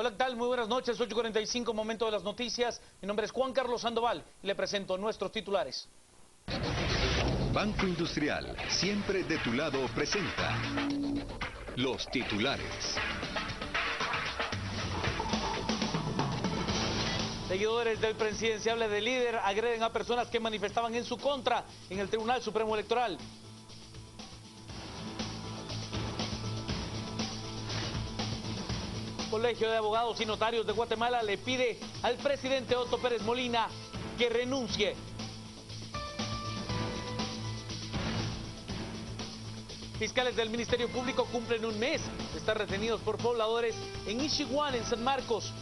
Hola, ¿qué tal? Muy buenas noches, 8:45, momento de las noticias. Mi nombre es Juan Carlos Sandoval y le presento nuestros titulares. Banco Industrial, siempre de tu lado, presenta los titulares. Seguidores del presidenciable de líder agreden a personas que manifestaban en su contra en el Tribunal Supremo Electoral. Colegio de Abogados y Notarios de Guatemala le pide al presidente Otto Pérez Molina que renuncie. Fiscales del Ministerio Público cumplen un mes de estar retenidos por pobladores en Ixiguán, en San Marcos.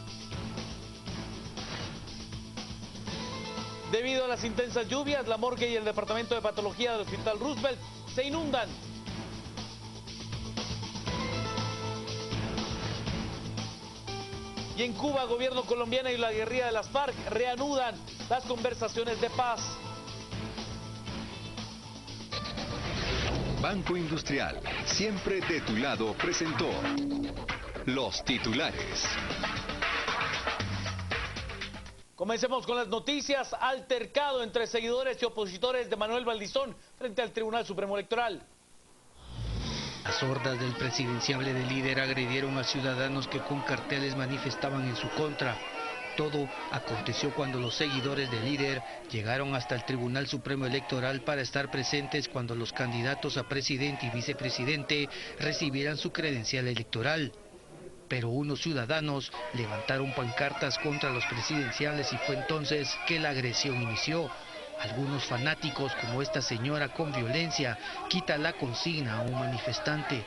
Debido a las intensas lluvias, la morgue y el departamento de patología del Hospital Roosevelt se inundan. Y en Cuba, gobierno colombiano y la guerrilla de las FARC reanudan las conversaciones de paz. Banco Industrial, siempre de tu lado, presentó los titulares. Comencemos con las noticias. Altercado entre seguidores y opositores de Manuel Valdizón frente al Tribunal Supremo Electoral. Las hordas del presidenciable de líder agredieron a ciudadanos que con carteles manifestaban en su contra. Todo aconteció cuando los seguidores del líder llegaron hasta el Tribunal Supremo Electoral para estar presentes cuando los candidatos a presidente y vicepresidente recibieran su credencial electoral. Pero unos ciudadanos levantaron pancartas contra los presidenciales y fue entonces que la agresión inició. Algunos fanáticos, como esta señora con violencia, quita la consigna a un manifestante.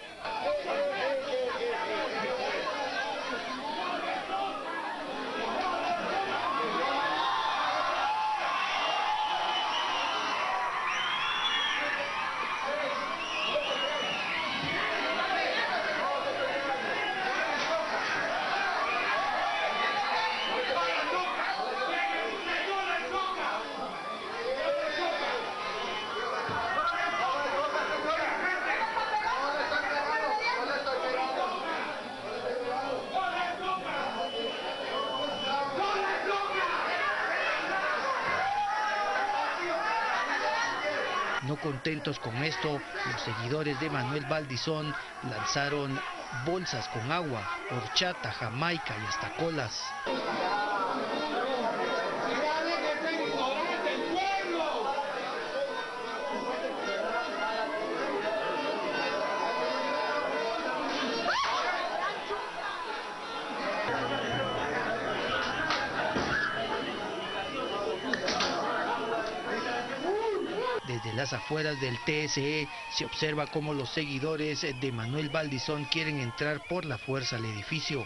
No contentos con esto, los seguidores de Manuel Valdizón lanzaron bolsas con agua, horchata, jamaica y hasta colas. Desde las afueras del TSE se observa cómo los seguidores de Manuel Valdizón quieren entrar por la fuerza al edificio.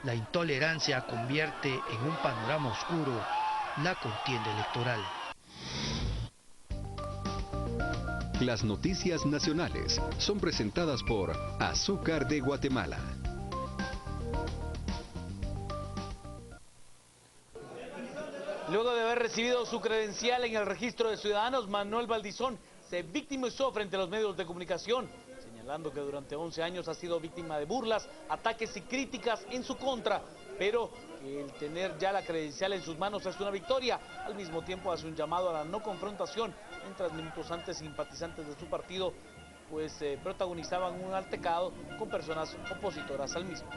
La intolerancia convierte en un panorama oscuro la contienda electoral. Las noticias nacionales son presentadas por Azúcar de Guatemala. Luego de haber recibido su credencial en el registro de ciudadanos, Manuel Valdizón se victimizó frente a los medios de comunicación, señalando que durante 11 años ha sido víctima de burlas, ataques y críticas en su contra, pero que el tener ya la credencial en sus manos es una victoria. Al mismo tiempo hace un llamado a la no confrontación, mientras minutos antes simpatizantes de su partido protagonizaban un altercado con personas opositoras al mismo.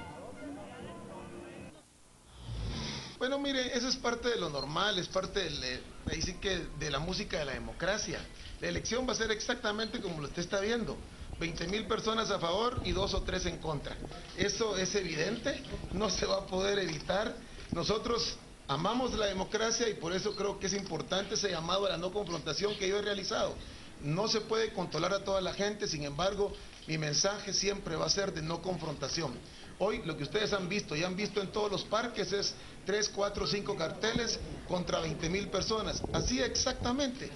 Bueno, mire, eso es parte de lo normal, es parte de la música de la democracia. La elección va a ser exactamente como lo usted está viendo. 20.000 personas a favor y 2 o 3 en contra. Eso es evidente, no se va a poder evitar. Nosotros amamos la democracia y por eso creo que es importante ese llamado a la no confrontación que yo he realizado. No se puede controlar a toda la gente, sin embargo, mi mensaje siempre va a ser de no confrontación. Hoy lo que ustedes han visto y han visto en todos los parques es 3, 4, 5 carteles contra 20.000 personas. Así exactamente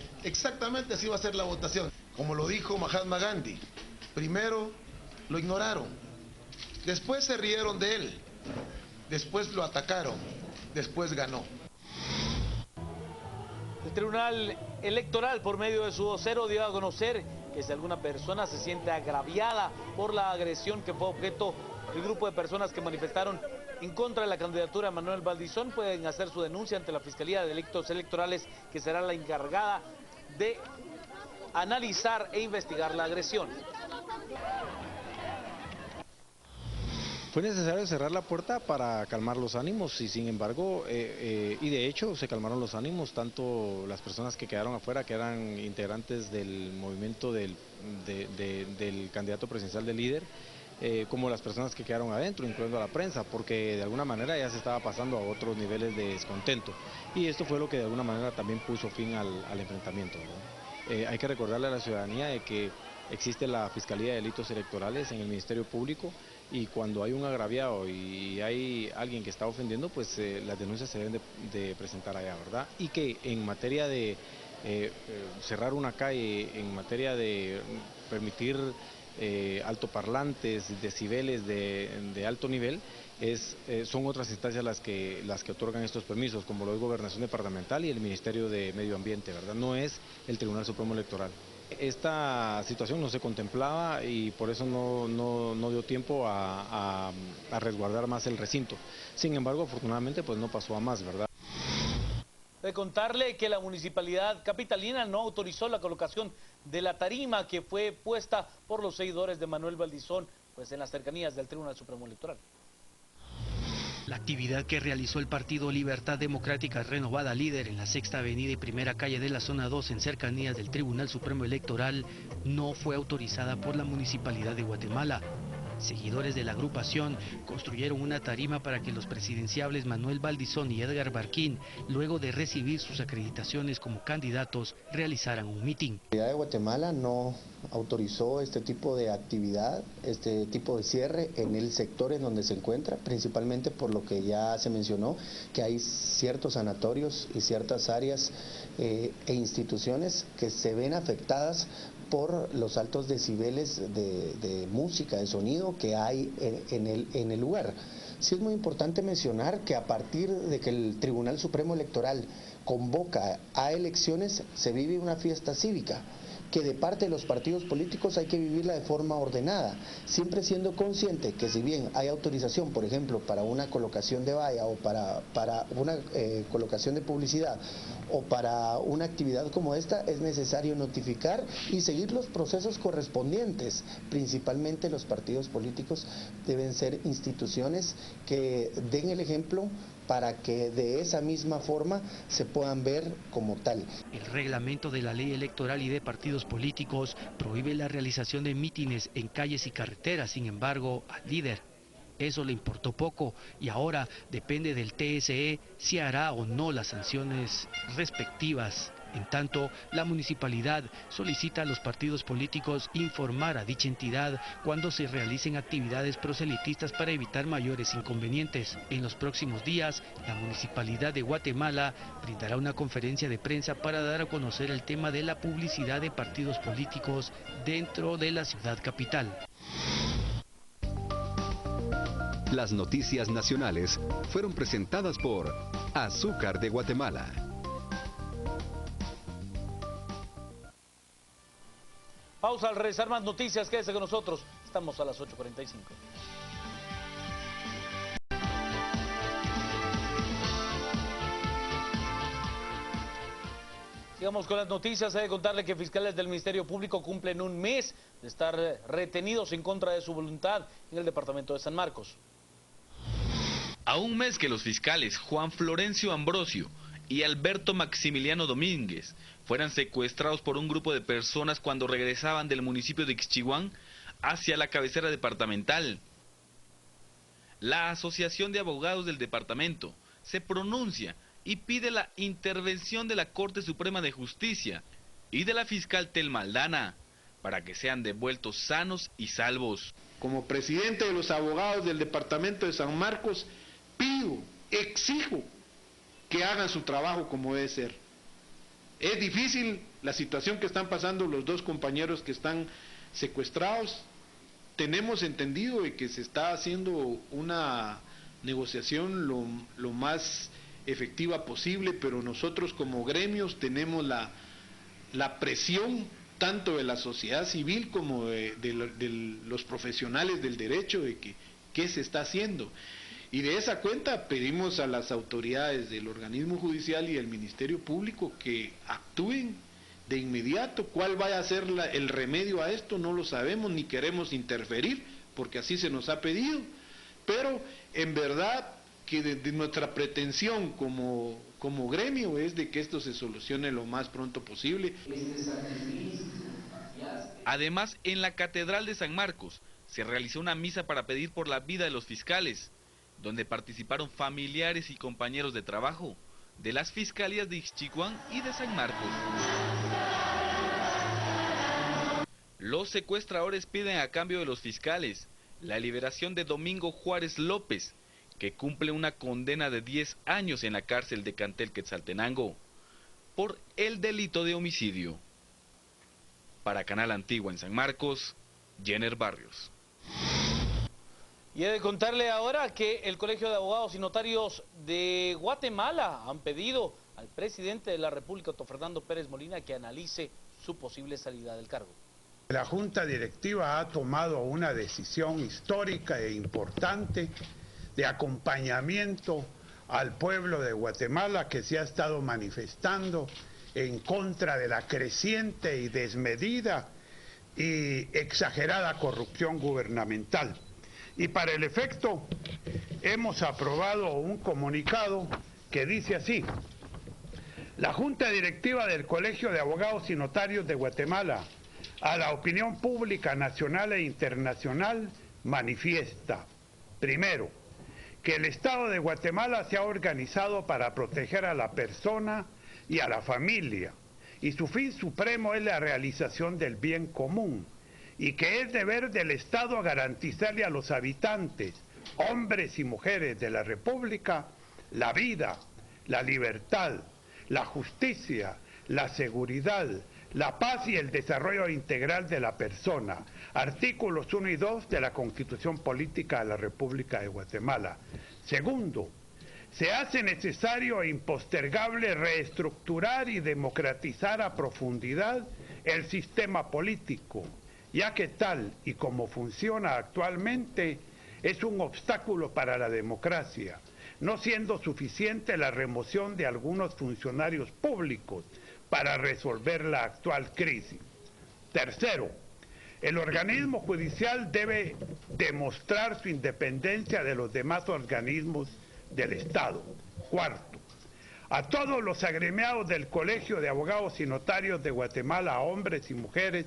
así va a ser la votación. Como lo dijo Mahatma Gandhi, primero lo ignoraron, después se rieron de él, después lo atacaron, después ganó. El Tribunal Electoral, por medio de su vocero, dio a conocer que si alguna persona se siente agraviada por la agresión que fue objeto del grupo de personas que manifestaron en contra de la candidatura de Manuel Valdizón, pueden hacer su denuncia ante la Fiscalía de Delitos Electorales, que será la encargada de analizar e investigar la agresión. Fue necesario cerrar la puerta para calmar los ánimos y sin embargo, y de hecho se calmaron los ánimos, tanto las personas que quedaron afuera, que eran integrantes del movimiento del candidato presidencial del líder, como las personas que quedaron adentro, incluyendo a la prensa, porque de alguna manera ya se estaba pasando a otros niveles de descontento. Y esto fue lo que de alguna manera también puso fin al enfrentamiento, ¿no? Hay que recordarle a la ciudadanía de que existe la Fiscalía de Delitos Electorales en el Ministerio Público y cuando hay un agraviado y hay alguien que está ofendiendo, pues las denuncias se deben de presentar allá, ¿verdad? Y que en materia de cerrar una calle, en materia de permitir altoparlantes, decibeles de alto nivel, son otras instancias las que otorgan estos permisos, como lo es Gobernación Departamental y el Ministerio de Medio Ambiente, ¿verdad? No es el Tribunal Supremo Electoral. Esta situación no se contemplaba y por eso no dio tiempo a resguardar más el recinto. Sin embargo, afortunadamente, pues no pasó a más, ¿verdad? De contarle que la municipalidad capitalina no autorizó la colocación de la tarima que fue puesta por los seguidores de Manuel Valdizón, pues en las cercanías del Tribunal Supremo Electoral. La actividad que realizó el partido Libertad Democrática Renovada Líder en la Sexta Avenida y Primera Calle de la Zona 2 en cercanías del Tribunal Supremo Electoral no fue autorizada por la Municipalidad de Guatemala. Seguidores de la agrupación construyeron una tarima para que los presidenciables Manuel Valdizón y Edgar Barquín, luego de recibir sus acreditaciones como candidatos, realizaran un mitin. La Municipalidad de Guatemala no autorizó este tipo de actividad, este tipo de cierre en el sector en donde se encuentra, principalmente por lo que ya se mencionó, que hay ciertos sanatorios y ciertas áreas e instituciones que se ven afectadas por los altos decibeles de música, de sonido que hay en el lugar. Sí es muy importante mencionar que a partir de que el Tribunal Supremo Electoral convoca a elecciones, se vive una fiesta cívica, que de parte de los partidos políticos hay que vivirla de forma ordenada, siempre siendo consciente que si bien hay autorización, por ejemplo, para una colocación de valla o para una colocación de publicidad o para una actividad como esta, es necesario notificar y seguir los procesos correspondientes. Principalmente los partidos políticos deben ser instituciones que den el ejemplo para que de esa misma forma se puedan ver como tal. El reglamento de la ley electoral y de partidos políticos prohíbe la realización de mítines en calles y carreteras. Sin embargo, al líder eso le importó poco y ahora depende del TSE si hará o no las sanciones respectivas. En tanto, la municipalidad solicita a los partidos políticos informar a dicha entidad cuando se realicen actividades proselitistas para evitar mayores inconvenientes. En los próximos días, la Municipalidad de Guatemala brindará una conferencia de prensa para dar a conocer el tema de la publicidad de partidos políticos dentro de la ciudad capital. Las noticias nacionales fueron presentadas por Azúcar de Guatemala. Pausa, al regresar más noticias, quédese con nosotros, estamos a las 8:45. Sigamos con las noticias. Hay que contarle que fiscales del Ministerio Público cumplen un mes de estar retenidos en contra de su voluntad en el departamento de San Marcos. A un mes que los fiscales Juan Florencio Ambrosio y Alberto Maximiliano Domínguez fueran secuestrados por un grupo de personas cuando regresaban del municipio de Ixchihuán hacia la cabecera departamental. La Asociación de Abogados del Departamento se pronuncia y pide la intervención de la Corte Suprema de Justicia y de la fiscal Telma Aldana para que sean devueltos sanos y salvos. como presidente de los abogados del departamento de San Marcos, pido, exijo que hagan su trabajo como debe ser. Es difícil la situación que están pasando los dos compañeros que están secuestrados. Tenemos entendido de que se está haciendo una negociación lo más efectiva posible, pero nosotros como gremios tenemos la presión tanto de la sociedad civil como de los profesionales del derecho de que qué se está haciendo. Y de esa cuenta pedimos a las autoridades del organismo judicial y del Ministerio Público que actúen de inmediato. ¿Cuál vaya a ser el remedio a esto? No lo sabemos ni queremos interferir porque así se nos ha pedido. Pero en verdad que de nuestra pretensión como gremio es de que esto se solucione lo más pronto posible. Además, en la Catedral de San Marcos se realizó una misa para pedir por la vida de los fiscales, donde participaron familiares y compañeros de trabajo de las fiscalías de Ixchiquán y de San Marcos. Los secuestradores piden a cambio de los fiscales la liberación de Domingo Juárez López, que cumple una condena de 10 años en la cárcel de Cantel Quetzaltenango por el delito de homicidio. Para Canal Antigua en San Marcos, Jenner Barrios. Y he de contarle ahora que el Colegio de Abogados y Notarios de Guatemala han pedido al presidente de la República, Otto Fernando Pérez Molina, que analice su posible salida del cargo. La Junta Directiva ha tomado una decisión histórica e importante de acompañamiento al pueblo de Guatemala que se ha estado manifestando en contra de la creciente y desmedida y exagerada corrupción gubernamental. Y para el efecto hemos aprobado un comunicado que dice así: la Junta Directiva del Colegio de Abogados y Notarios de Guatemala a la opinión pública nacional e internacional manifiesta, primero, que el Estado de Guatemala se ha organizado para proteger a la persona y a la familia, y su fin supremo es la realización del bien común, y que es deber del Estado garantizarle a los habitantes, hombres y mujeres de la República, la vida, la libertad, la justicia, la seguridad, la paz y el desarrollo integral de la persona. Artículos 1 y 2 de la Constitución Política de la República de Guatemala. Segundo, se hace necesario e impostergable reestructurar y democratizar a profundidad el sistema político, ya que tal y como funciona actualmente es un obstáculo para la democracia, no siendo suficiente la remoción de algunos funcionarios públicos para resolver la actual crisis. Tercero, el organismo judicial debe demostrar su independencia de los demás organismos del Estado. Cuarto, a todos los agremiados del Colegio de Abogados y Notarios de Guatemala, hombres y mujeres,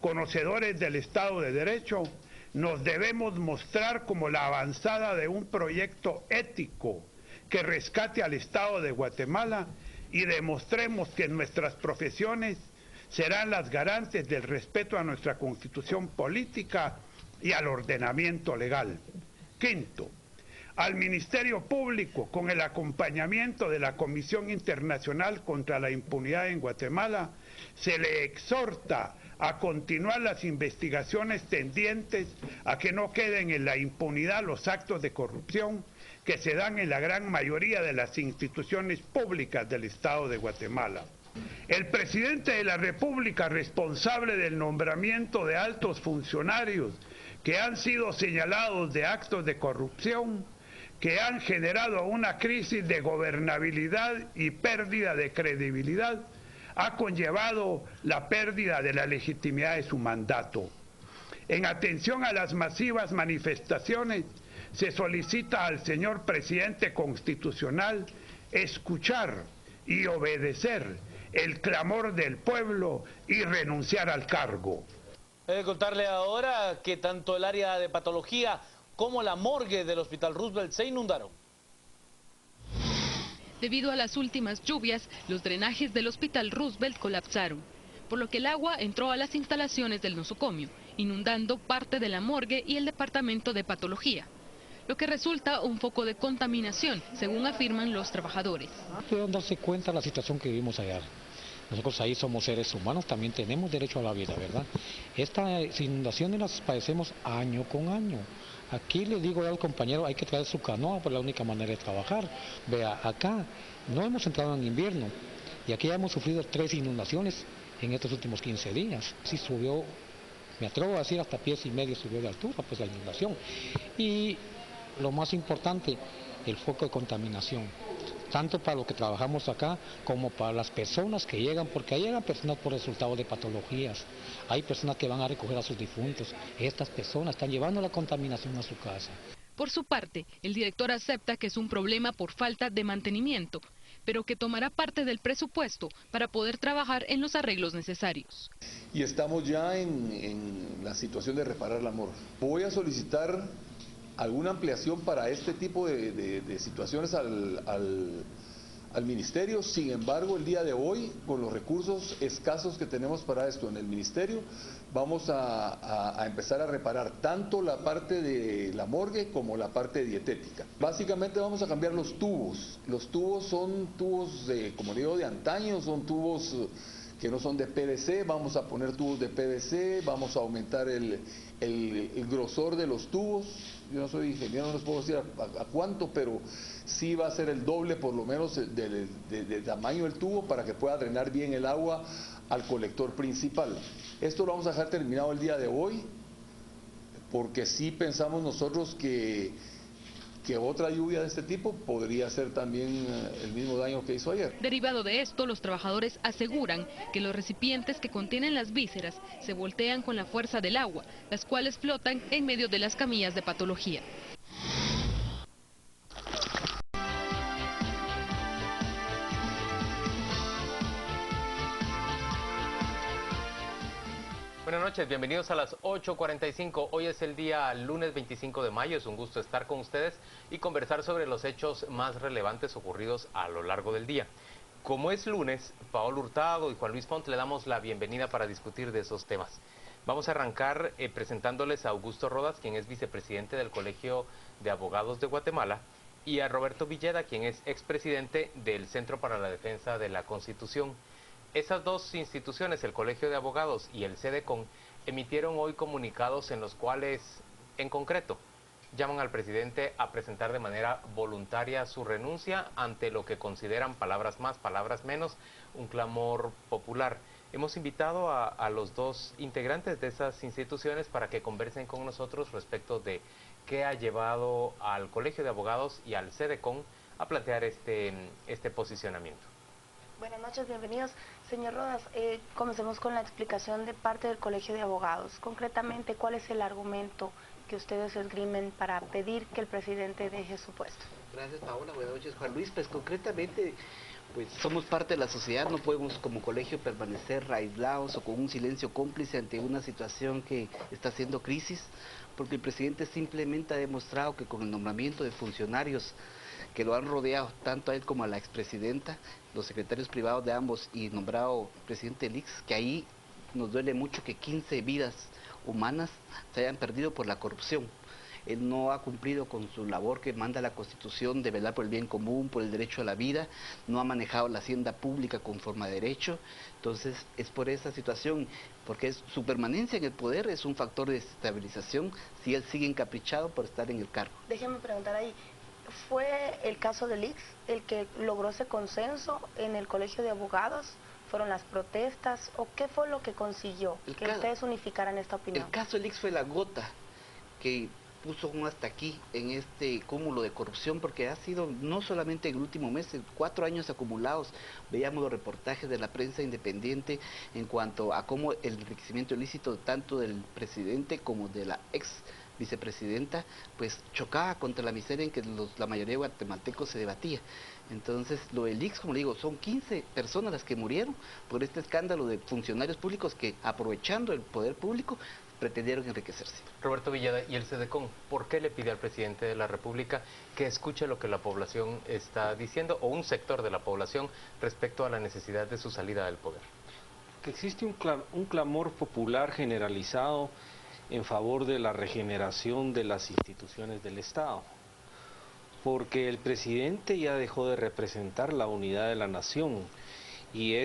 conocedores del Estado de Derecho, nos debemos mostrar como la avanzada de un proyecto ético que rescate al Estado de Guatemala y demostremos que nuestras profesiones serán las garantes del respeto a nuestra Constitución política y al ordenamiento legal. Quinto, al Ministerio Público, con el acompañamiento de la Comisión Internacional contra la Impunidad en Guatemala, se le exhorta a continuar las investigaciones tendientes a que no queden en la impunidad los actos de corrupción que se dan en la gran mayoría de las instituciones públicas del Estado de Guatemala. El presidente de la República, responsable del nombramiento de altos funcionarios que han sido señalados de actos de corrupción, que han generado una crisis de gobernabilidad y pérdida de credibilidad, ha conllevado la pérdida de la legitimidad de su mandato. En atención a las masivas manifestaciones, se solicita al señor presidente constitucional escuchar y obedecer el clamor del pueblo y renunciar al cargo. He de contarle ahora que tanto el área de patología como la morgue del Hospital Roosevelt se inundaron. Debido a las últimas lluvias, los drenajes del Hospital Roosevelt colapsaron, por lo que el agua entró a las instalaciones del nosocomio inundando parte de la morgue y el departamento de patología, lo que resulta un foco de contaminación, según afirman los trabajadores. Deben darse cuenta de la situación que vivimos allá. Nosotros ahí somos seres humanos, también tenemos derecho a la vida, ¿verdad? Estas inundaciones las padecemos año con año. Aquí le digo al compañero, hay que traer su canoa, pues la única manera de trabajar. Vea, acá no hemos entrado en invierno y aquí ya hemos sufrido 3 inundaciones en estos últimos 15 días. Sí subió, me atrevo a decir, hasta 1,5 pies subió de altura, pues la inundación. Y lo más importante, el foco de contaminación, tanto para los que trabajamos acá como para las personas que llegan, porque ahí llegan personas por resultado de patologías, hay personas que van a recoger a sus difuntos, estas personas están llevando la contaminación a su casa. Por su parte, el director acepta que es un problema por falta de mantenimiento, pero que tomará parte del presupuesto para poder trabajar en los arreglos necesarios. Y estamos ya en la situación de reparar la morgue. Voy a solicitar alguna ampliación para este tipo de situaciones al ministerio. Sin embargo, el día de hoy, con los recursos escasos que tenemos para esto en el ministerio, vamos a empezar a reparar tanto la parte de la morgue como la parte dietética. Básicamente vamos a cambiar los tubos. Los tubos son tubos, como digo, de antaño, son tubos que no son de PVC, vamos a poner tubos de PVC, vamos a aumentar el grosor de los tubos. Yo no soy ingeniero, no les puedo decir a cuánto, pero sí va a ser el doble por lo menos de tamaño del tubo para que pueda drenar bien el agua al colector principal. Esto lo vamos a dejar terminado el día de hoy, porque sí pensamos nosotros que otra lluvia de este tipo podría ser también el mismo daño que hizo ayer. Derivado de esto, los trabajadores aseguran que los recipientes que contienen las vísceras se voltean con la fuerza del agua, las cuales flotan en medio de las camillas de patología. Buenas noches, bienvenidos a las 8:45. Hoy es el día lunes 25 de mayo, es un gusto estar con ustedes y conversar sobre los hechos más relevantes ocurridos a lo largo del día. Como es lunes, Paolo Hurtado y Juan Luis Pont le damos la bienvenida para discutir de esos temas. Vamos a arrancar presentándoles a Augusto Rodas, quien es vicepresidente del Colegio de Abogados de Guatemala, y a Roberto Villeda, quien es expresidente del Centro para la Defensa de la Constitución. Esas dos instituciones, el Colegio de Abogados y el CEDECON, emitieron hoy comunicados en los cuales, en concreto, llaman al presidente a presentar de manera voluntaria su renuncia ante lo que consideran, palabras más, palabras menos, un clamor popular. Hemos invitado a los dos integrantes de esas instituciones para que conversen con nosotros respecto de qué ha llevado al Colegio de Abogados y al CEDECON a plantear este posicionamiento. Buenas noches, bienvenidos. Señor Rodas, comencemos con la explicación de parte del Colegio de Abogados. Concretamente, ¿cuál es el argumento que ustedes esgrimen para pedir que el presidente deje su puesto? Gracias, Paola. Buenas noches, Juan Luis. Pues concretamente, pues somos parte de la sociedad, no podemos como colegio permanecer aislados o con un silencio cómplice ante una situación que está siendo crisis, porque el presidente simplemente ha demostrado que con el nombramiento de funcionarios que lo han rodeado tanto a él como a la expresidenta, los secretarios privados de ambos y nombrado presidente del ICS, que ahí nos duele mucho que 15 vidas humanas se hayan perdido por la corrupción. Él no ha cumplido con su labor que manda la Constitución de velar por el bien común, por el derecho a la vida, no ha manejado la hacienda pública conforme a derecho. Entonces es por esa situación, porque su permanencia en el poder es un factor de desestabilización si él sigue encaprichado por estar en el cargo. Déjeme preguntar ahí, ¿fue el caso del ICS el que logró ese consenso en el Colegio de Abogados? ¿Fueron las protestas o qué fue lo que consiguió que ustedes unificaran esta opinión? El caso del ICS fue la gota que puso un hasta aquí en este cúmulo de corrupción, porque ha sido no solamente en el último mes, 4 años acumulados. Veíamos los reportajes de la prensa independiente en cuanto a cómo el enriquecimiento ilícito tanto del presidente como de la ex vicepresidenta pues chocaba contra la miseria en que la mayoría de guatemaltecos se debatía. Entonces lo del ICS, como le digo, son 15 personas las que murieron por este escándalo de funcionarios públicos que, aprovechando el poder público, pretendieron enriquecerse. Roberto Villeda, y el CEDECON, ¿por qué le pide al presidente de la República que escuche lo que la población está diciendo, o un sector de la población, respecto a la necesidad de su salida del poder? Que existe un clamor popular generalizado en favor de la regeneración de las instituciones del Estado, porque el presidente ya dejó de representar la unidad de la nación y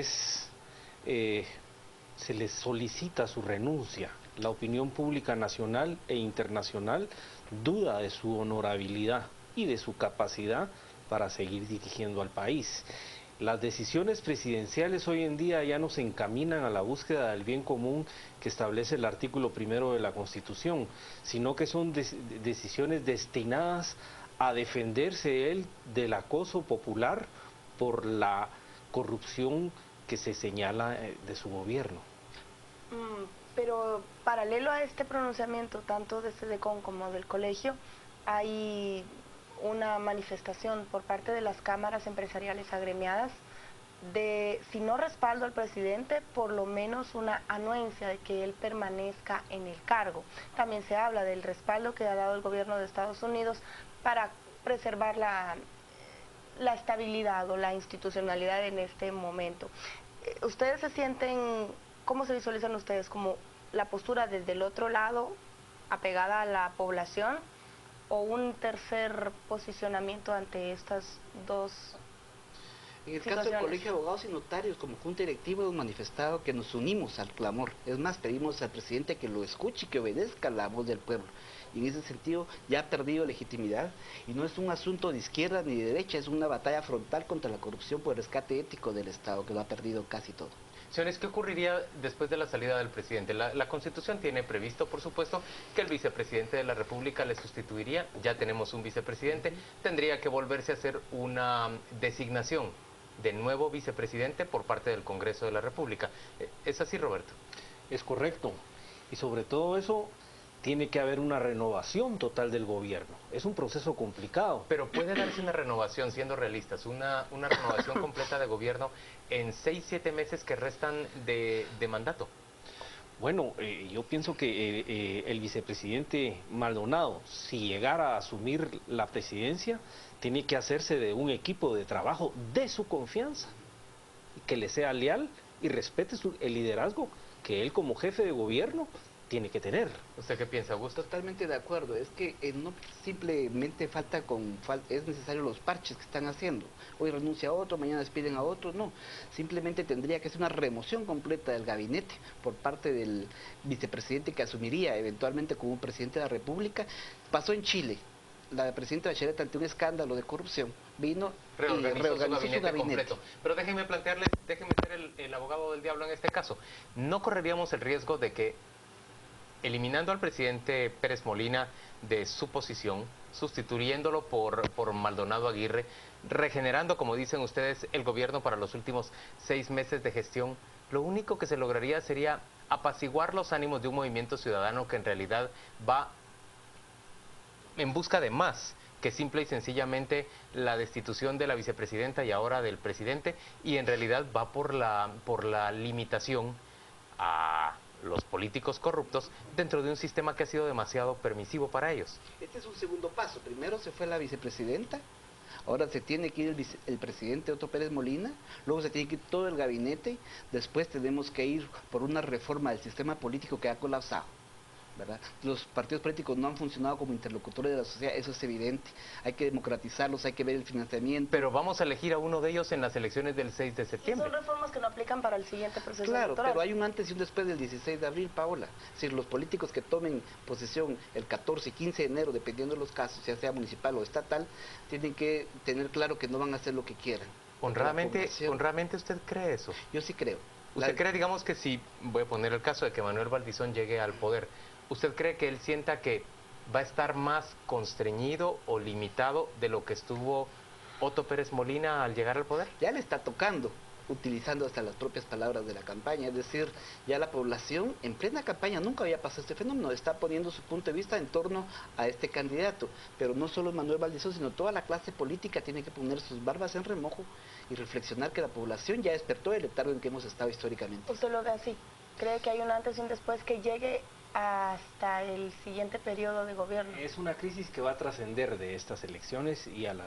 se le solicita su renuncia. La opinión pública nacional e internacional duda de su honorabilidad y de su capacidad para seguir dirigiendo al país. Las decisiones presidenciales hoy en día ya no se encaminan a la búsqueda del bien común que establece el artículo 1 de la Constitución, sino que son decisiones destinadas a defenderse él del acoso popular por la corrupción que se señala de su gobierno. Pero paralelo a este pronunciamiento, tanto de SEDECON como del colegio, hay una manifestación por parte de las cámaras empresariales agremiadas de, si no respaldo al presidente, por lo menos una anuencia de que él permanezca en el cargo. También se habla del respaldo que ha dado el gobierno de Estados Unidos para preservar la estabilidad o la institucionalidad en este momento. ¿Ustedes se sienten, cómo se visualizan ustedes, como la postura desde el otro lado, apegada a la población, o un tercer posicionamiento ante estas dos En el caso del Colegio de Abogados y Notarios, como junta directiva, hemos manifestado que nos unimos al clamor. Es más, pedimos al presidente que lo escuche y que obedezca la voz del pueblo. Y en ese sentido ya ha perdido legitimidad y no es un asunto de izquierda ni de derecha, es una batalla frontal contra la corrupción por el rescate ético del Estado, que lo ha perdido casi todo. Señores, ¿qué ocurriría después de la salida del presidente? La Constitución tiene previsto, por supuesto, que el vicepresidente de la República le sustituiría. Ya tenemos un vicepresidente. Tendría que volverse a hacer una designación de nuevo vicepresidente por parte del Congreso de la República. ¿Es así, Roberto? Es correcto. Y sobre todo eso, tiene que haber una renovación total del gobierno. Es un proceso complicado. Pero puede darse una renovación, siendo realistas, una renovación completa de gobierno en 6-7 meses que restan de mandato. Bueno, yo pienso que el vicepresidente Maldonado, si llegara a asumir la presidencia, tiene que hacerse de un equipo de trabajo de su confianza, que le sea leal y respete el liderazgo que él como jefe de gobierno tiene que tener. ¿Usted qué piensa, Augusto? Totalmente de acuerdo, es que no simplemente es necesario los parches que están haciendo. Hoy renuncia a otro, mañana despiden a otro, no. Simplemente tendría que ser una remoción completa del gabinete por parte del vicepresidente que asumiría eventualmente como presidente de la República. Pasó en Chile. La presidenta Bachelet, ante un escándalo de corrupción, vino y reorganizó su gabinete completo. Pero déjenme plantearles, déjenme ser el abogado del diablo en este caso. ¿No correríamos el riesgo de que, eliminando al presidente Pérez Molina de su posición, sustituyéndolo por Maldonado Aguirre, regenerando, como dicen ustedes, el gobierno para los últimos 6 meses de gestión, lo único que se lograría sería apaciguar los ánimos de un movimiento ciudadano que en realidad va en busca de más que simple y sencillamente la destitución de la vicepresidenta y ahora del presidente, y en realidad va por la limitación a los políticos corruptos dentro de un sistema que ha sido demasiado permisivo para ellos? Este es un segundo paso. Primero se fue la vicepresidenta, ahora se tiene que ir el presidente Otto Pérez Molina, luego se tiene que ir todo el gabinete, después tenemos que ir por una reforma del sistema político que ha colapsado, ¿verdad? Los partidos políticos no han funcionado como interlocutores de la sociedad, eso es evidente. Hay que democratizarlos, hay que ver el financiamiento. Pero vamos a elegir a uno de ellos en las elecciones del 6 de septiembre. Y son reformas que no aplican para el siguiente proceso Claro, electoral. pero hay un antes y un después del 16 de abril, Paola. Es decir, los políticos que tomen posesión el 14 y 15 de enero, dependiendo de los casos, ya sea municipal o estatal, tienen que tener claro que no van a hacer lo que quieran. ¿Honradamente usted cree eso? Yo sí creo. ¿Usted cree, digamos, que si, voy a poner el caso de que Manuel Valdizón llegue al poder, ¿usted cree que él sienta que va a estar más constreñido o limitado de lo que estuvo Otto Pérez Molina al llegar al poder? Ya le está tocando, utilizando hasta las propias palabras de la campaña, es decir, ya la población en plena campaña nunca había pasado este fenómeno, está poniendo su punto de vista en torno a este candidato, pero no solo Manuel Valdizón, sino toda la clase política tiene que poner sus barbas en remojo y reflexionar que la población ya despertó del letargo en que hemos estado históricamente. ¿Usted lo ve así? ¿Cree que hay un antes y un después que llegue hasta el siguiente periodo de gobierno? Es una crisis que va a trascender de estas elecciones y al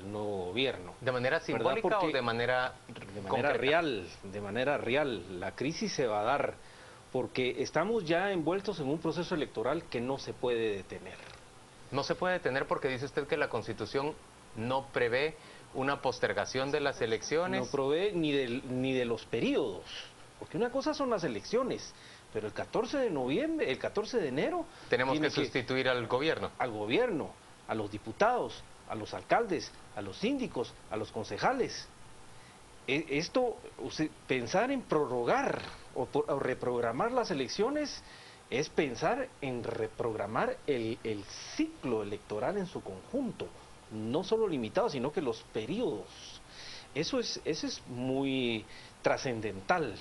nuevo gobierno. ¿De manera simbólica o de manera real? De manera real. La crisis se va a dar porque estamos ya envueltos en un proceso electoral que no se puede detener. No se puede detener porque dice usted que la Constitución no prevé una postergación de las elecciones. No prevé ni de los periodos, porque una cosa son las elecciones, pero el 14 de noviembre, el 14 de enero... Tenemos que sustituir al gobierno. Al gobierno, a los diputados, a los alcaldes, a los síndicos, a los concejales. Esto, pensar en prorrogar o reprogramar las elecciones es pensar en reprogramar el ciclo electoral en su conjunto, no solo limitado, sino que los periodos. Eso es muy trascendental.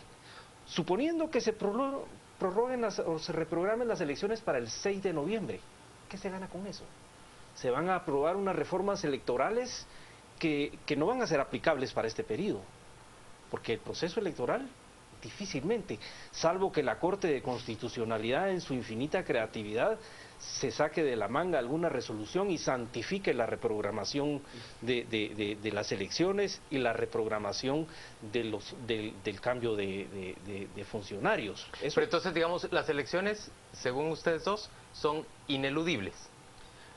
Suponiendo que se prorroguen o se reprogramen las elecciones para el 6 de noviembre, ¿qué se gana con eso? Se van a aprobar unas reformas electorales que no van a ser aplicables para este periodo, porque el proceso electoral difícilmente, salvo que la Corte de Constitucionalidad en su infinita creatividad se saque de la manga alguna resolución y santifique la reprogramación de las elecciones y la reprogramación del cambio de funcionarios. Pero entonces, digamos, las elecciones, según ustedes dos, son ineludibles.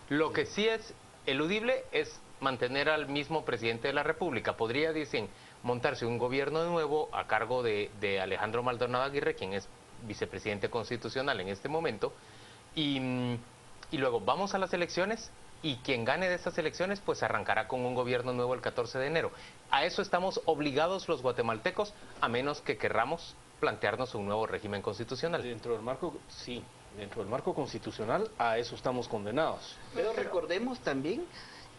Lo que sí es eludible es mantener al mismo presidente de la República. Podría, dicen, montarse un gobierno nuevo a cargo de Alejandro Maldonado Aguirre, quien es vicepresidente constitucional en este momento, y luego vamos a las elecciones y quien gane de esas elecciones pues arrancará con un gobierno nuevo el 14 de enero. A eso estamos obligados los guatemaltecos, a menos que querramos plantearnos un nuevo régimen constitucional. Dentro del marco, sí, dentro del marco constitucional a eso estamos condenados. Pero recordemos también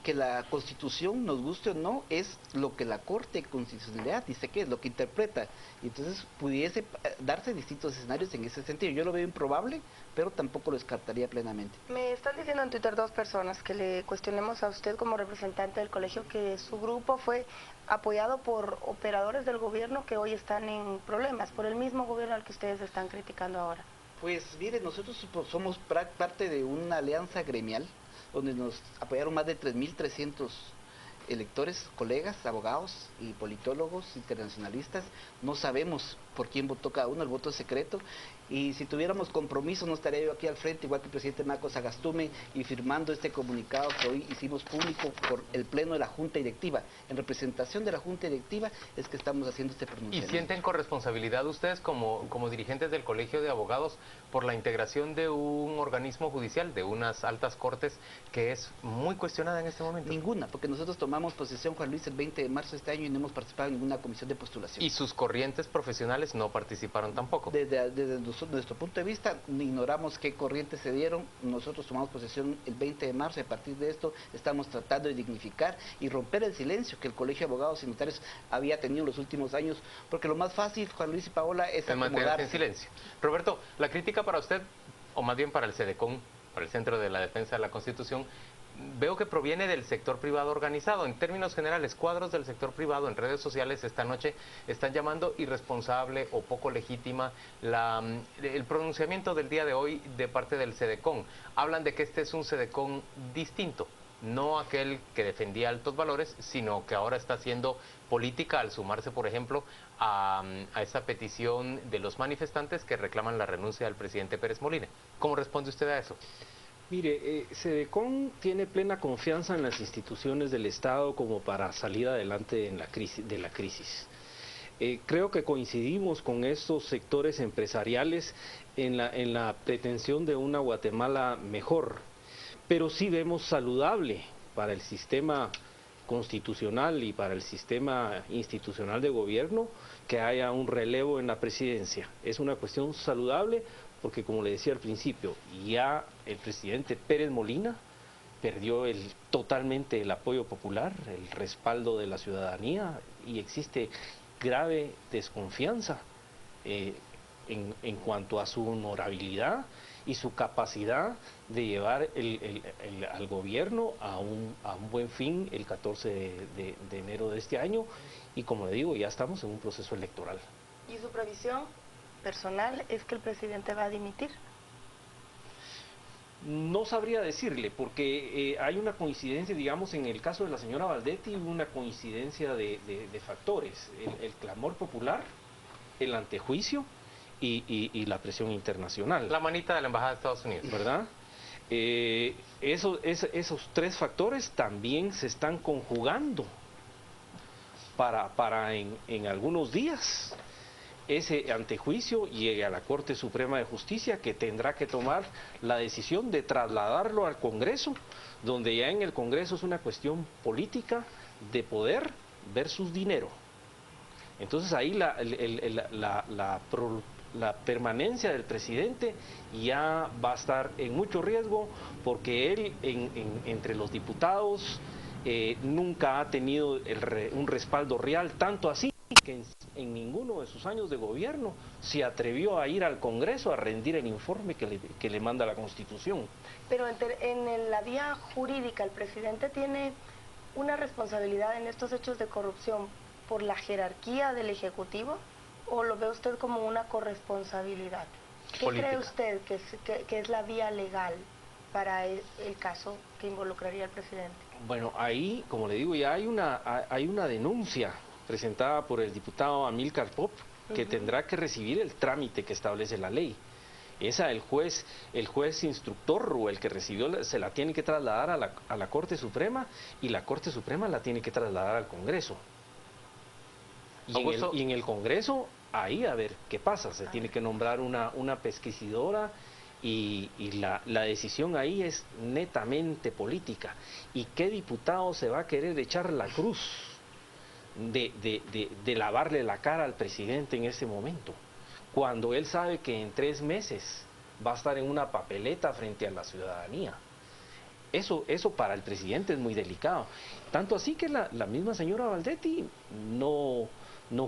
que la Constitución, nos guste o no, es lo que la Corte de Constitucionalidad dice que es, lo que interpreta. Y entonces pudiese darse distintos escenarios en ese sentido. Yo lo veo improbable, pero tampoco lo descartaría plenamente. Me están diciendo en Twitter dos personas que le cuestionemos a usted como representante del colegio que su grupo fue apoyado por operadores del gobierno que hoy están en problemas, por el mismo gobierno al que ustedes están criticando ahora. Pues mire, nosotros somos parte de una alianza gremial donde nos apoyaron más de 3.300 electores, colegas, abogados y politólogos internacionalistas. No sabemos por quién votó cada uno, el voto es secreto, y si tuviéramos compromiso no estaría yo aquí al frente, igual que el presidente Marcos Sagastume, y firmando este comunicado que hoy hicimos público por el pleno de la Junta Directiva. En representación de la Junta Directiva es que estamos haciendo este pronunciamiento. ¿Y sienten corresponsabilidad ustedes como dirigentes del Colegio de Abogados por la integración de un organismo judicial, de unas altas cortes, que es muy cuestionada en este momento? Ninguna, porque nosotros tomamos posesión, Juan Luis, el 20 de marzo de este año y no hemos participado en ninguna comisión de postulación. ¿Y sus corrientes profesionales no participaron tampoco? Desde nuestro punto de vista, ignoramos qué corrientes se dieron. Nosotros tomamos posesión el 20 de marzo y a partir de esto estamos tratando de dignificar y romper el silencio que el Colegio de Abogados y Notarios había tenido en los últimos años, porque lo más fácil, Juan Luis y Paola, es mantenerse en silencio. Roberto, la crítica para usted, o más bien para el CEDECON, para el Centro de la Defensa de la Constitución, veo que proviene del sector privado organizado. En términos generales, cuadros del sector privado en redes sociales esta noche están llamando irresponsable o poco legítima el pronunciamiento del día de hoy de parte del CEDECON. Hablan de que este es un CEDECON distinto, no aquel que defendía altos valores, sino que ahora está haciendo política al sumarse, por ejemplo, a esa petición de los manifestantes que reclaman la renuncia del presidente Pérez Molina. ¿Cómo responde usted a eso? Mire, CEDECON tiene plena confianza en las instituciones del Estado como para salir adelante de la crisis. Creo que coincidimos con estos sectores empresariales en la pretensión de una Guatemala mejor, pero sí vemos saludable para el sistema constitucional y para el sistema institucional de gobierno que haya un relevo en la presidencia. Es una cuestión saludable porque, como le decía al principio, ya el presidente Pérez Molina perdió totalmente el apoyo popular, el respaldo de la ciudadanía, y existe grave desconfianza en cuanto a su honorabilidad y su capacidad de llevar al gobierno a un buen fin el 14 de enero de este año, y como le digo, ya estamos en un proceso electoral. ¿Y su previsión personal es que el presidente va a dimitir? No sabría decirle, porque hay una coincidencia, digamos, en el caso de la señora Valdetti, una coincidencia de factores, el clamor popular, el antejuicio y la presión internacional. La manita de la Embajada de Estados Unidos. ¿Verdad? Esos tres factores también se están conjugando para en algunos días ese antejuicio llegue a la Corte Suprema de Justicia, que tendrá que tomar la decisión de trasladarlo al Congreso, donde ya en el Congreso es una cuestión política de poder versus dinero. Entonces ahí la permanencia del presidente ya va a estar en mucho riesgo, porque él entre los diputados nunca ha tenido un respaldo real, tanto así que en ninguno de sus años de gobierno se atrevió a ir al Congreso a rendir el informe que le manda la Constitución. Pero en la vía jurídica, ¿el presidente tiene una responsabilidad en estos hechos de corrupción por la jerarquía del Ejecutivo, o lo ve usted como una corresponsabilidad? ¿Qué política cree usted que es la vía legal para el caso que involucraría al presidente? Bueno, ahí, como le digo, ya hay una denuncia presentada por el diputado Amílcar Pop, que tendrá que recibir el trámite que establece la ley. Esa el juez instructor o el que recibió se la tiene que trasladar a la Corte Suprema, y la Corte Suprema la tiene que trasladar al Congreso. Y en el Congreso, ahí a ver qué pasa, se tiene que nombrar una pesquisidora, y la decisión ahí es netamente política. ¿Y qué diputado se va a querer echar la cruz de lavarle la cara al presidente en ese momento, cuando él sabe que en 3 meses va a estar en una papeleta frente a la ciudadanía? Eso para el presidente es muy delicado. Tanto así que la misma señora Valdetti no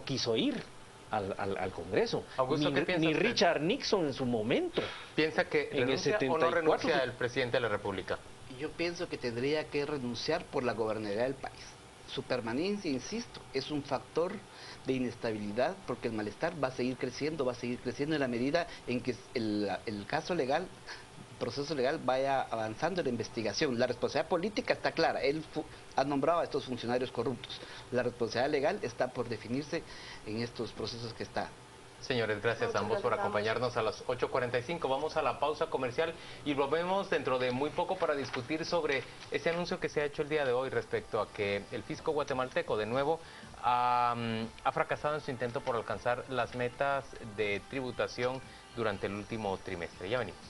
quiso ir al Congreso. Augusto, ¿qué piensa ni usted? Richard Nixon en su momento. ¿Piensa que en renuncia el 74, o no renuncia el presidente de la República? Yo pienso que tendría que renunciar por la gobernabilidad del país. Su permanencia, insisto, es un factor de inestabilidad, porque el malestar va a seguir creciendo en la medida en que el caso legal, el proceso legal vaya avanzando en la investigación. La responsabilidad política está clara, él ha nombrado a estos funcionarios corruptos. La responsabilidad legal está por definirse en estos procesos que está. Señores, gracias a ambos por acompañarnos a las 8:45. Vamos a la pausa comercial y volvemos dentro de muy poco para discutir sobre ese anuncio que se ha hecho el día de hoy respecto a que el fisco guatemalteco de nuevo ha fracasado en su intento por alcanzar las metas de tributación durante el último trimestre. Ya venimos.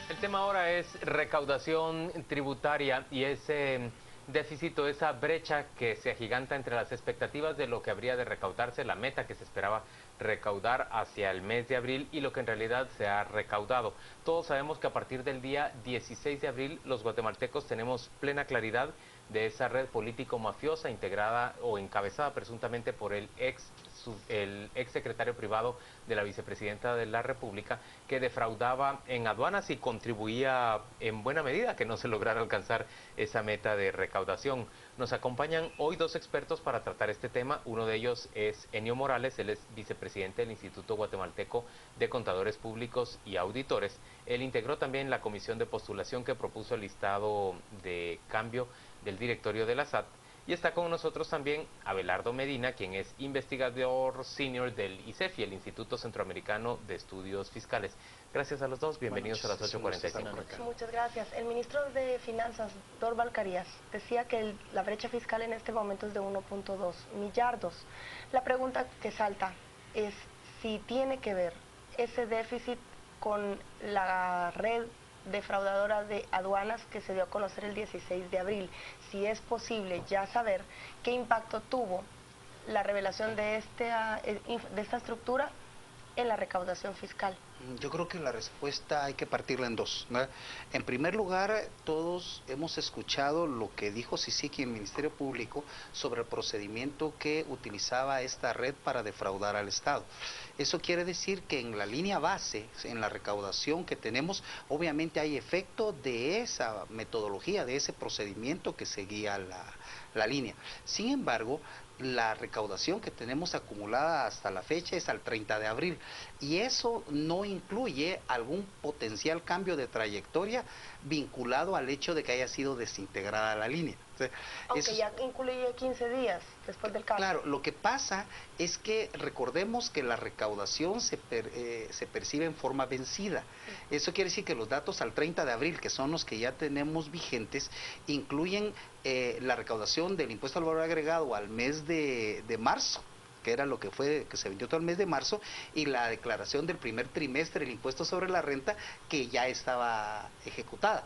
El tema ahora es recaudación tributaria y ese déficit o esa brecha que se agiganta entre las expectativas de lo que habría de recaudarse, la meta que se esperaba recaudar hacia el mes de abril y lo que en realidad se ha recaudado. Todos sabemos que a partir del día 16 de abril los guatemaltecos tenemos plena claridad de esa red político-mafiosa integrada o encabezada presuntamente por el ex secretario privado de la vicepresidenta de la República, que defraudaba en aduanas y contribuía en buena medida a que no se lograra alcanzar esa meta de recaudación. Nos acompañan hoy 2 expertos para tratar este tema. Uno de ellos es Enio Morales, él es vicepresidente del Instituto Guatemalteco de Contadores Públicos y Auditores. Él integró también la comisión de postulación que propuso el listado de cambio del directorio de la SAT. Y está con nosotros también Abelardo Medina, quien es investigador senior del ICEFI, el Instituto Centroamericano de Estudios Fiscales. Gracias a los dos, bienvenidos a las 8:45. Muchas gracias. El ministro de Finanzas, Dorval Carías, decía que la brecha fiscal en este momento es de 1.2 millardos. La pregunta que salta es si tiene que ver ese déficit con la red defraudadora de aduanas que se dio a conocer el 16 de abril. Si es posible ya saber qué impacto tuvo la revelación de esta estructura en la recaudación fiscal. Yo creo que la respuesta hay que partirla en dos, ¿no? En primer lugar, todos hemos escuchado lo que dijo Sisiki en el Ministerio Público sobre el procedimiento que utilizaba esta red para defraudar al Estado. Eso quiere decir que en la línea base, en la recaudación que tenemos, obviamente hay efecto de esa metodología, de ese procedimiento que seguía la línea. Sin embargo, la recaudación que tenemos acumulada hasta la fecha es al 30 de abril y eso no incluye algún potencial cambio de trayectoria vinculado al hecho de que haya sido desintegrada la línea. Aunque ya incluye 15 días después del cambio. Claro, lo que pasa es que recordemos que la recaudación se percibe en forma vencida. Eso quiere decir que los datos al 30 de abril, que son los que ya tenemos vigentes, incluyen la recaudación del impuesto al valor agregado al mes de marzo, que era lo que se vendió todo el mes de marzo, y la declaración del primer trimestre del impuesto sobre la renta, que ya estaba ejecutada.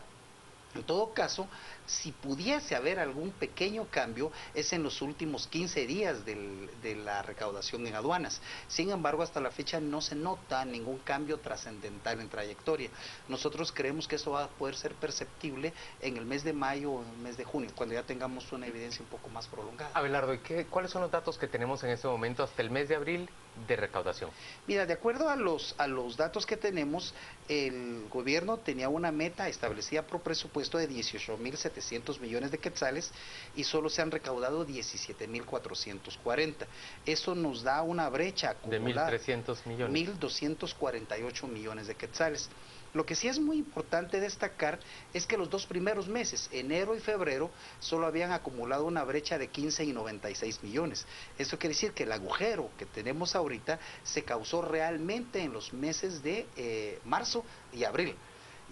En todo caso, si pudiese haber algún pequeño cambio, es en los últimos 15 días de la recaudación en aduanas. Sin embargo, hasta la fecha no se nota ningún cambio trascendental en trayectoria. Nosotros creemos que eso va a poder ser perceptible en el mes de mayo o en el mes de junio, cuando ya tengamos una evidencia un poco más prolongada. Abelardo, ¿cuáles son los datos que tenemos en este momento hasta el mes de abril de recaudación? Mira, de acuerdo a los datos que tenemos, el gobierno tenía una meta establecida por presupuesto de 18.700 millones de quetzales y solo se han recaudado 17.440. Eso nos da una brecha acumulada de 1.300 millones. 1.248 millones de quetzales. Lo que sí es muy importante destacar es que los dos primeros meses, enero y febrero, solo habían acumulado una brecha de 15 y 96 millones. Eso quiere decir que el agujero que tenemos ahorita se causó realmente en los meses de marzo y abril.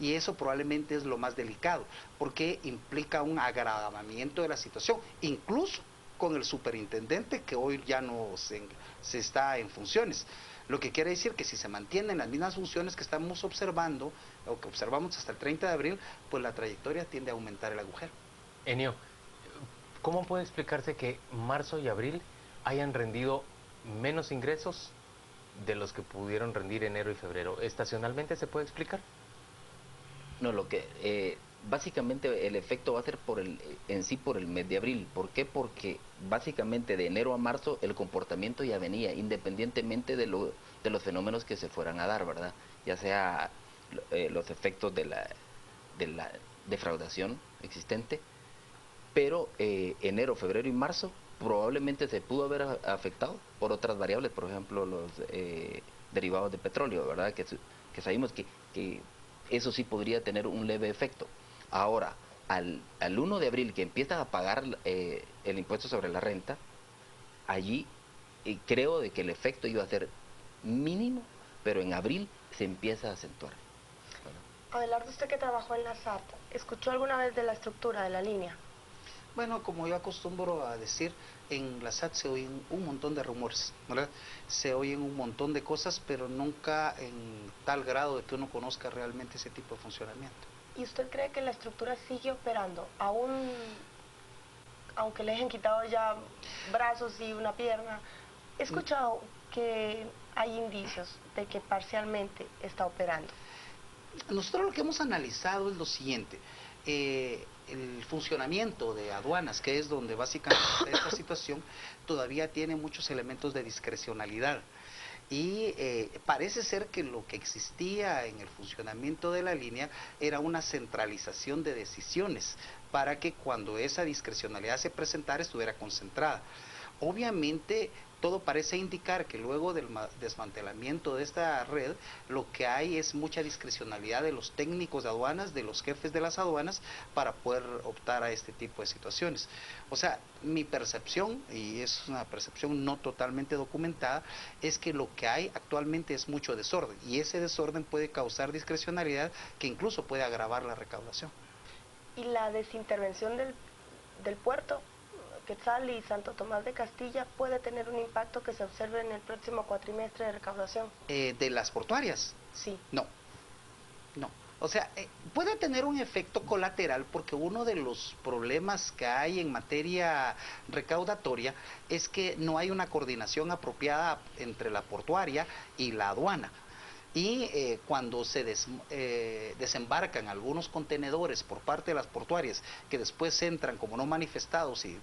Y eso probablemente es lo más delicado, porque implica un agravamiento de la situación, incluso con el superintendente que hoy ya no se está en funciones. Lo que quiere decir que si se mantienen las mismas funciones que estamos observando, o que observamos hasta el 30 de abril, pues la trayectoria tiende a aumentar el agujero. Enio, ¿cómo puede explicarse que marzo y abril hayan rendido menos ingresos de los que pudieron rendir enero y febrero? ¿Estacionalmente se puede explicar? No, básicamente el efecto va a ser en sí por el mes de abril. ¿Por qué? Porque básicamente de enero a marzo el comportamiento ya venía, independientemente de los fenómenos que se fueran a dar, ¿verdad? Ya sea los efectos de la defraudación existente, pero enero, febrero y marzo probablemente se pudo haber afectado por otras variables, por ejemplo los derivados de petróleo, ¿verdad? Que sabemos que eso sí podría tener un leve efecto. Ahora, al 1 de abril que empiezan a pagar el impuesto sobre la renta, allí creo de que el efecto iba a ser mínimo, pero en abril se empieza a acentuar. Abelardo, usted que trabajó en la SAT, ¿escuchó alguna vez de la estructura de la línea? Bueno, como yo acostumbro a decir, en la SAT se oyen un montón de rumores, ¿verdad? Se oyen un montón de cosas, pero nunca en tal grado de que uno conozca realmente ese tipo de funcionamiento. ¿Y usted cree que la estructura sigue operando, aunque le hayan quitado ya brazos y una pierna? He escuchado que hay indicios de que parcialmente está operando. Nosotros lo que hemos analizado es lo siguiente. El funcionamiento de aduanas, que es donde básicamente está esta situación, todavía tiene muchos elementos de discrecionalidad. Y parece ser que lo que existía en el funcionamiento de la línea era una centralización de decisiones para que cuando esa discrecionalidad se presentara estuviera concentrada. Obviamente todo parece indicar que luego del desmantelamiento de esta red, lo que hay es mucha discrecionalidad de los técnicos de aduanas, de los jefes de las aduanas, para poder optar a este tipo de situaciones. O sea, mi percepción, y es una percepción no totalmente documentada, es que lo que hay actualmente es mucho desorden, y ese desorden puede causar discrecionalidad que incluso puede agravar la recaudación. ¿Y la desintervención del puerto Quetzal y Santo Tomás de Castilla puede tener un impacto que se observe en el próximo cuatrimestre de recaudación? ¿De las portuarias? Sí. No. O sea, puede tener un efecto colateral porque uno de los problemas que hay en materia recaudatoria es que no hay una coordinación apropiada entre la portuaria y la aduana. Y cuando se desembarcan algunos contenedores por parte de las portuarias, que después entran como no manifestados y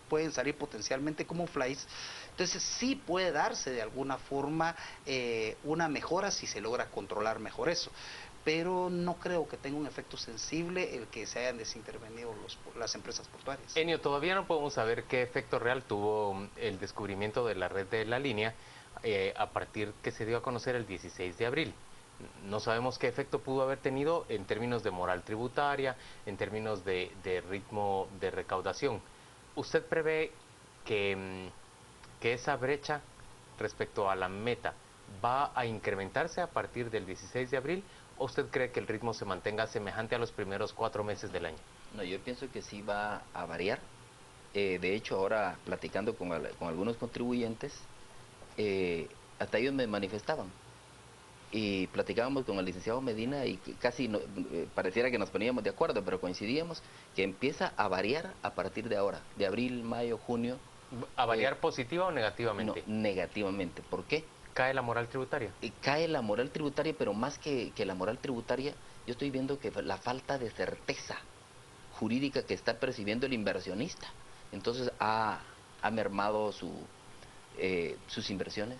pueden salir potencialmente como flies, entonces sí puede darse de alguna forma una mejora si se logra controlar mejor eso. Pero no creo que tenga un efecto sensible el que se hayan desintervenido las empresas portuarias. Enio, todavía no podemos saber qué efecto real tuvo el descubrimiento de la red de la línea a partir que se dio a conocer el 16 de abril. No sabemos qué efecto pudo haber tenido en términos de moral tributaria, en términos de ritmo de recaudación. ¿Usted prevé que esa brecha respecto a la meta va a incrementarse a partir del 16 de abril? ¿O usted cree que el ritmo se mantenga semejante a los primeros 4 meses del año? No, yo pienso que sí va a variar. De hecho, ahora platicando con algunos contribuyentes, hasta ellos me manifestaban. Y platicábamos con el licenciado Medina y casi pareciera que nos poníamos de acuerdo, pero coincidíamos que empieza a variar a partir de ahora, de abril, mayo, junio. ¿A variar positiva o negativamente? No, negativamente. ¿Por qué? ¿Cae la moral tributaria? Cae la moral tributaria, pero más que la moral tributaria, yo estoy viendo que la falta de certeza jurídica que está percibiendo el inversionista. Entonces ha mermado sus inversiones.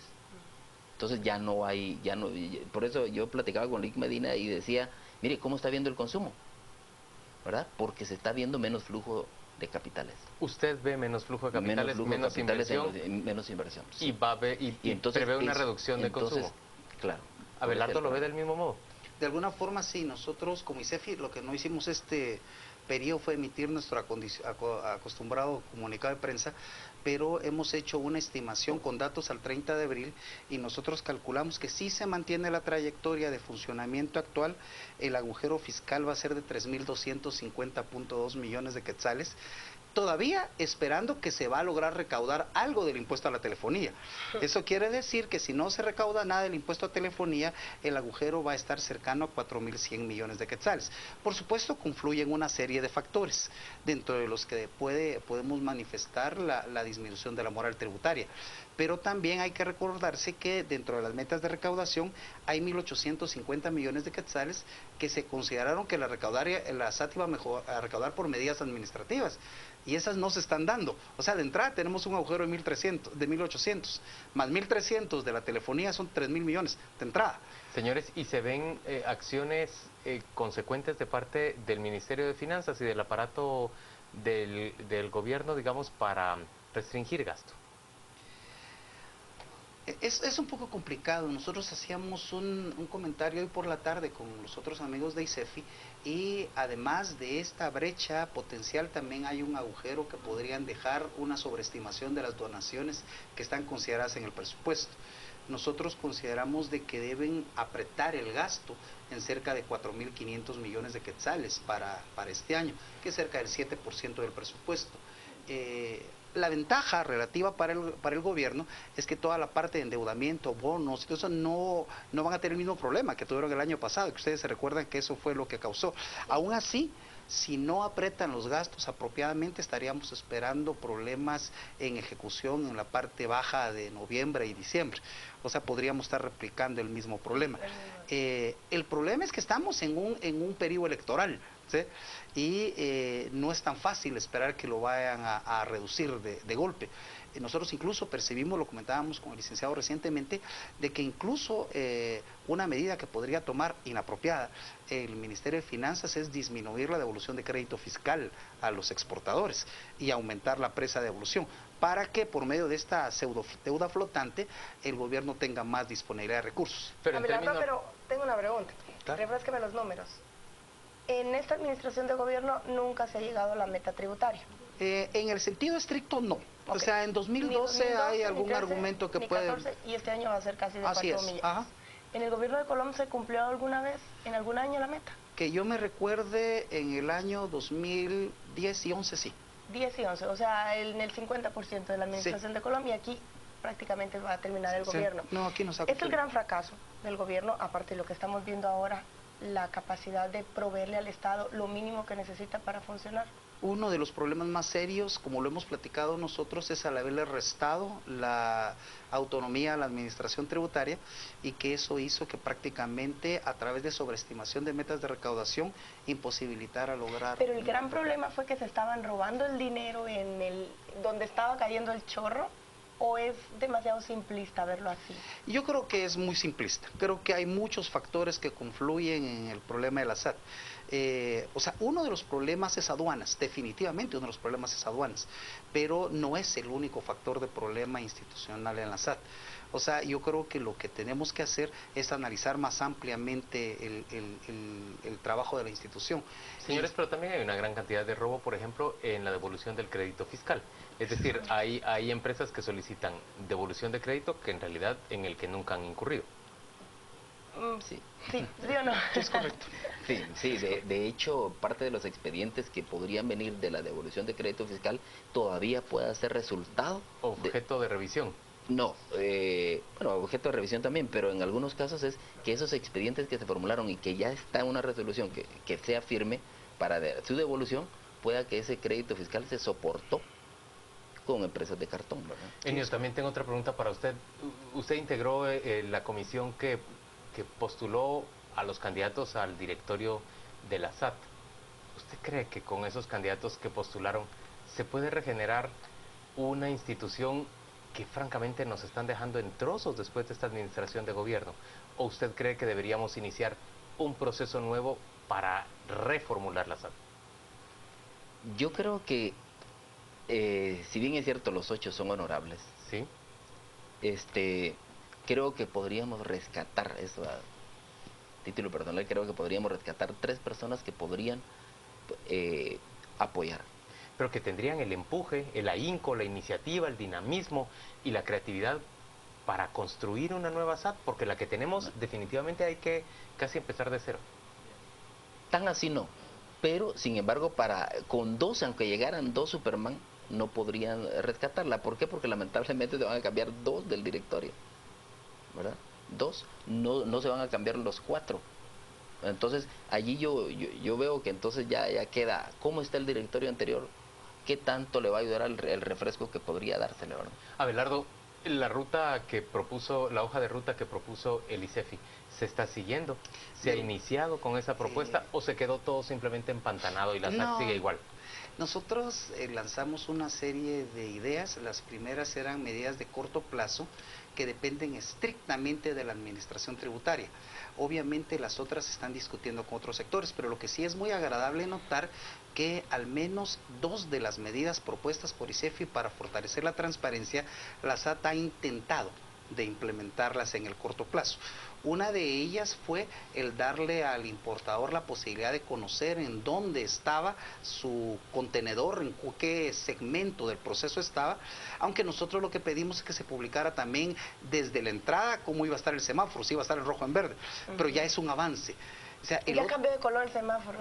Entonces ya no hay, por eso yo platicaba con Lic Medina y decía, mire, ¿cómo está viendo el consumo? ¿Verdad? Porque se está viendo menos flujo de capitales. ¿Usted ve menos flujo de capitales, menos inversión? Menos inversión. Sí. Y entonces prevé una reducción de consumo. Claro. ¿Abelardo lo ve del mismo modo? De alguna forma sí, nosotros como ICEFI lo que no hicimos este periodo fue emitir nuestro acostumbrado comunicado de prensa, pero hemos hecho una estimación con datos al 30 de abril y nosotros calculamos que si se mantiene la trayectoria de funcionamiento actual, el agujero fiscal va a ser de 3.250.2 millones de quetzales, todavía esperando que se va a lograr recaudar algo del impuesto a la telefonía. Eso quiere decir que si no se recauda nada del impuesto a telefonía, el agujero va a estar cercano a 4.100 millones de quetzales. Por supuesto, confluyen una serie de factores, dentro de los que podemos manifestar la disminución de la moral tributaria. Pero también hay que recordarse que dentro de las metas de recaudación hay 1.850 millones de quetzales que se consideraron que la SAT iba a recaudar por medidas administrativas. Y esas no se están dando. O sea, de entrada tenemos un agujero de 1.800, más 1.300 de la telefonía son 3.000 millones de entrada. Señores, ¿y se ven acciones consecuentes de parte del Ministerio de Finanzas y del aparato del gobierno, digamos, para restringir gasto? Es un poco complicado. Nosotros hacíamos un comentario hoy por la tarde con los otros amigos de ICEFI y además de esta brecha potencial también hay un agujero que podrían dejar una sobreestimación de las donaciones que están consideradas en el presupuesto. Nosotros consideramos de que deben apretar el gasto en cerca de 4.500 millones de quetzales para este año, que es cerca del 7% del presupuesto. La ventaja relativa para el gobierno es que toda la parte de endeudamiento, bonos, y todo eso no van a tener el mismo problema que tuvieron el año pasado, que ustedes se recuerdan que eso fue lo que causó. Aún así, si no apretan los gastos apropiadamente, estaríamos esperando problemas en ejecución en la parte baja de noviembre y diciembre. O sea, podríamos estar replicando el mismo problema. El problema es que estamos en un periodo electoral, ¿sí? Y no es tan fácil esperar que lo vayan a reducir de golpe. Nosotros incluso percibimos, lo comentábamos con el licenciado recientemente, de que incluso una medida que podría tomar inapropiada el Ministerio de Finanzas es disminuir la devolución de crédito fiscal a los exportadores y aumentar la presa de devolución, para que por medio de esta pseudo deuda flotante el gobierno tenga más disponibilidad de recursos. Pero tengo una pregunta, refrésqueme los números. En esta administración de gobierno nunca se ha llegado a la meta tributaria. En el sentido estricto no. Okay. O sea, en 2012 hay algún argumento que puede... 14, y este año va a ser casi de 4 millones. Ajá. ¿En el gobierno de Colombia se cumplió alguna vez, en algún año, la meta? Que yo me recuerde, en el año 2010 y 11 sí. 10 y 11, o sea, en el 50% de la administración de Colombia, aquí prácticamente va a terminar el gobierno. No, aquí no se ha Es el gran fracaso del gobierno, aparte de lo que estamos viendo ahora, la capacidad de proveerle al Estado lo mínimo que necesita para funcionar? Uno de los problemas más serios, como lo hemos platicado nosotros, es al haberle restado la autonomía a la administración tributaria, y que eso hizo que prácticamente a través de sobreestimación de metas de recaudación imposibilitara lograr. Pero el gran problema fue que se estaban robando el dinero en donde estaba cayendo el chorro. ¿O es demasiado simplista verlo así? Yo creo que es muy simplista. Creo que hay muchos factores que confluyen en el problema de la SAT. O sea, uno de los problemas es aduanas, definitivamente uno de los problemas es aduanas, pero no es el único factor de problema institucional en la SAT. O sea, yo creo que lo que tenemos que hacer es analizar más ampliamente el trabajo de la institución. Señores, pero también hay una gran cantidad de robo, por ejemplo, en la devolución del crédito fiscal. Es decir, hay empresas que solicitan devolución de crédito que en realidad en el que nunca han incurrido. Sí. Sí, ¿sí o no? Es correcto. Sí, de hecho, parte de los expedientes que podrían venir de la devolución de crédito fiscal todavía pueda ser resultado. Objeto de revisión. No, bueno, objeto de revisión también, pero en algunos casos es que esos expedientes que se formularon y que ya está una resolución que sea firme para su devolución, pueda que ese crédito fiscal se soportó con empresas de cartón, ¿verdad? Enio, también tengo otra pregunta para usted. Usted integró la comisión que postuló a los candidatos al directorio de la SAT. ¿Usted cree que con esos candidatos que postularon se puede regenerar una institución que francamente nos están dejando en trozos después de esta administración de gobierno? ¿O usted cree que deberíamos iniciar un proceso nuevo para reformular la SAT? Yo creo que, si bien es cierto, los 8 son honorables, ¿sí? Creo que podríamos rescatar eso a título personal, creo que podríamos rescatar 3 personas que podrían apoyar. Pero que tendrían el empuje, el ahínco, la iniciativa, el dinamismo y la creatividad para construir una nueva SAT, porque la que tenemos definitivamente hay que casi empezar de cero. Tan así no, pero sin embargo con 2, aunque llegaran 2 Superman, no podrían rescatarla. ¿Por qué? Porque lamentablemente se van a cambiar 2 del directorio, ¿verdad? 2, no se van a cambiar los 4. Entonces allí yo veo que entonces ya queda, ¿cómo está el directorio anterior? ¿Qué tanto le va a ayudar el refresco que podría dársele, ¿verdad? Abelardo, la ruta que propuso, la hoja de ruta que propuso el ICEFI, ¿se está siguiendo? ¿Se ha iniciado con esa propuesta o se quedó todo simplemente empantanado y la SAT sigue igual? Nosotros lanzamos una serie de ideas. Las primeras eran medidas de corto plazo que dependen estrictamente de la administración tributaria. Obviamente las otras se están discutiendo con otros sectores, pero lo que sí es muy agradable notar que al menos 2 de las medidas propuestas por ICEFI para fortalecer la transparencia, la SAT ha intentado de implementarlas en el corto plazo. Una de ellas fue el darle al importador la posibilidad de conocer en dónde estaba su contenedor, en qué segmento del proceso estaba, aunque nosotros lo que pedimos es que se publicara también desde la entrada cómo iba a estar el semáforo, si iba a estar en rojo o en verde, pero ya es un avance. O sea, ya cambió de color el semáforo.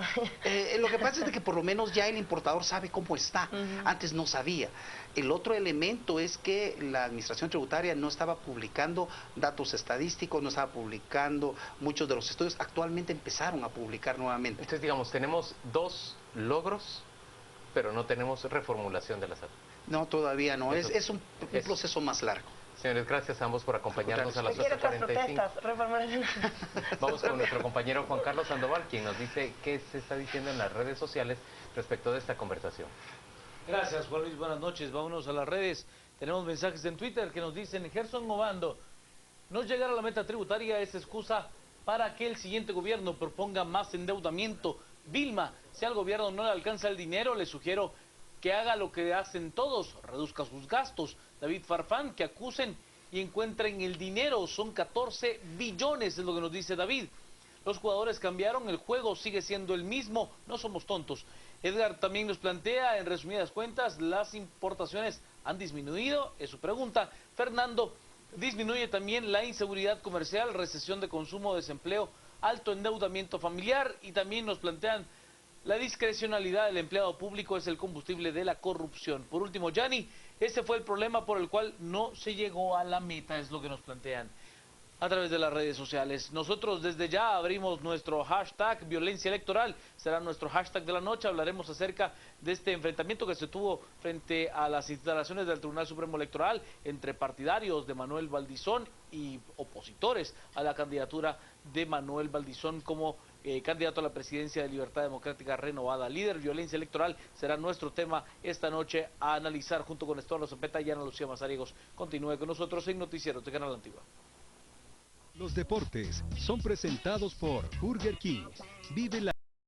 Lo que pasa es que por lo menos ya el importador sabe cómo está. Antes no sabía. El otro elemento es que la administración tributaria no estaba publicando datos estadísticos, no estaba publicando muchos de los estudios. Actualmente empezaron a publicar nuevamente. Entonces, digamos, tenemos 2 logros, pero no tenemos reformulación de la SAT. No, todavía no. Es un proceso más largo. Señores, gracias a ambos por acompañarnos a las 8:45. Vamos con nuestro compañero Juan Carlos Sandoval, quien nos dice qué se está diciendo en las redes sociales respecto de esta conversación. Gracias, Juan Luis, buenas noches. Vámonos a las redes. Tenemos mensajes en Twitter que nos dicen: Gerson Obando, no llegar a la meta tributaria es excusa para que el siguiente gobierno proponga más endeudamiento. Vilma, si al gobierno no le alcanza el dinero, le sugiero que haga lo que hacen todos, reduzca sus gastos. David Farfán, que acusen y encuentren el dinero, son 14 billones, es lo que nos dice David. Los jugadores cambiaron, el juego sigue siendo el mismo, no somos tontos. Edgar también nos plantea, en resumidas cuentas, las importaciones han disminuido, es su pregunta. Fernando, disminuye también la inseguridad comercial, recesión de consumo, desempleo, alto endeudamiento familiar, y también nos plantean: la discrecionalidad del empleado público es el combustible de la corrupción. Por último, Yanni, ese fue el problema por el cual no se llegó a la meta, es lo que nos plantean. A través de las redes sociales. Nosotros desde ya abrimos nuestro hashtag violencia electoral. Será nuestro hashtag de la noche. Hablaremos acerca de este enfrentamiento que se tuvo frente a las instalaciones del Tribunal Supremo Electoral entre partidarios de Manuel Valdizón y opositores a la candidatura de Manuel Valdizón como candidato a la presidencia de Libertad Democrática Renovada. Líder, violencia electoral será nuestro tema esta noche a analizar junto con Estuardo Zepeta y Ana Lucía Mazariegos. Continúe con nosotros en Noticieros de Canal Antigua. Los deportes son presentados por Burger King. Vive la